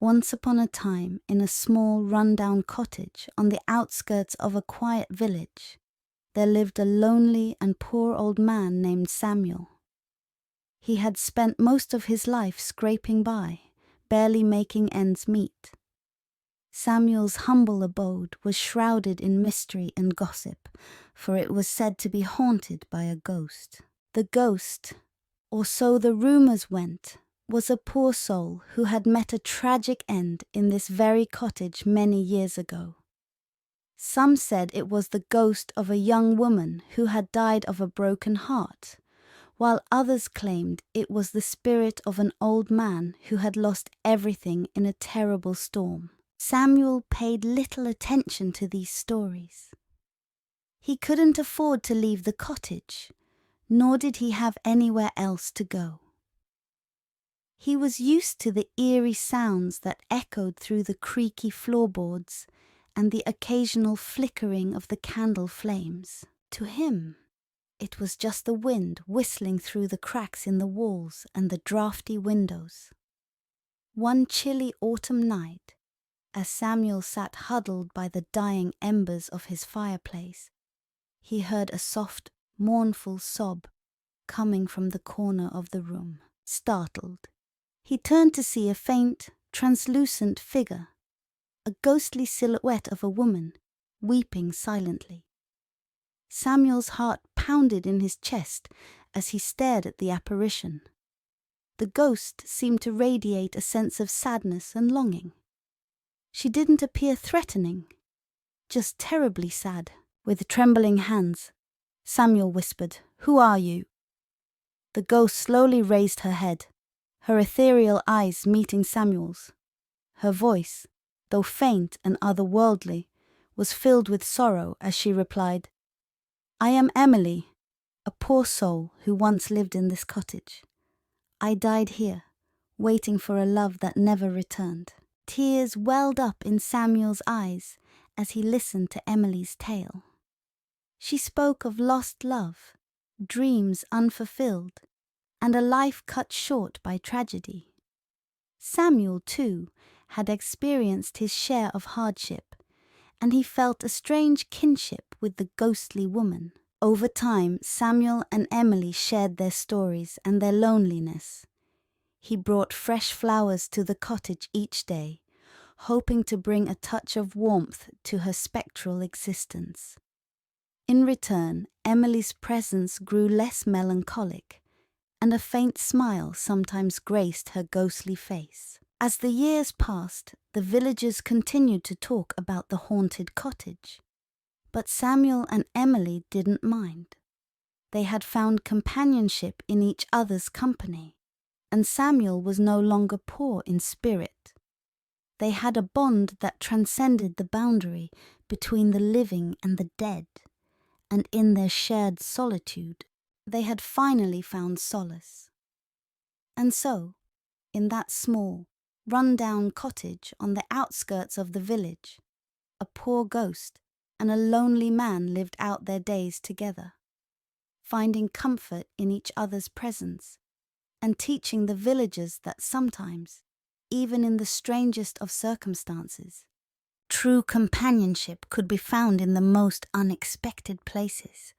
Once upon a time, in a small, run-down cottage on the outskirts of a quiet village, there lived a lonely and poor old man named Samuel. He had spent most of his life scraping by, barely making ends meet. Samuel's humble abode was shrouded in mystery and gossip, for it was said to be haunted by a ghost. The ghost, or so the rumors went, was a poor soul who had met a tragic end in this very cottage many years ago. Some said it was the ghost of a young woman who had died of a broken heart, while others claimed it was the spirit of an old man who had lost everything in a terrible storm. Samuel paid little attention to these stories. He couldn't afford to leave the cottage, nor did he have anywhere else to go. He was used to the eerie sounds that echoed through the creaky floorboards and the occasional flickering of the candle flames. To him, it was just the wind whistling through the cracks in the walls and the draughty windows. One chilly autumn night, as Samuel sat huddled by the dying embers of his fireplace, he heard a soft, mournful sob coming from the corner of the room. Startled, he turned to see a faint, translucent figure, a ghostly silhouette of a woman, weeping silently. Samuel's heart pounded in his chest as he stared at the apparition. The ghost seemed to radiate a sense of sadness and longing. She didn't appear threatening, just terribly sad. With trembling hands, Samuel whispered, "Who are you?" The ghost slowly raised her head, her ethereal eyes meeting Samuel's. Her voice, though faint and otherworldly, was filled with sorrow as she replied, "I am Emily, a poor soul who once lived in this cottage. I died here, waiting for a love that never returned." Tears welled up in Samuel's eyes as he listened to Emily's tale. She spoke of lost love, dreams unfulfilled, and a life cut short by tragedy. Samuel, too, had experienced his share of hardship, and he felt a strange kinship with the ghostly woman. Over time, Samuel and Emily shared their stories and their loneliness. He brought fresh flowers to the cottage each day, hoping to bring a touch of warmth to her spectral existence. In return, Emily's presence grew less melancholic, and a faint smile sometimes graced her ghostly face. As the years passed, the villagers continued to talk about the haunted cottage. But Samuel and Emily didn't mind. They had found companionship in each other's company, and Samuel was no longer poor in spirit. They had a bond that transcended the boundary between the living and the dead, and in their shared solitude, they had finally found solace. And so, in that small, run-down cottage on the outskirts of the village, a poor ghost and a lonely man lived out their days together, finding comfort in each other's presence and teaching the villagers that sometimes, even in the strangest of circumstances, true companionship could be found in the most unexpected places.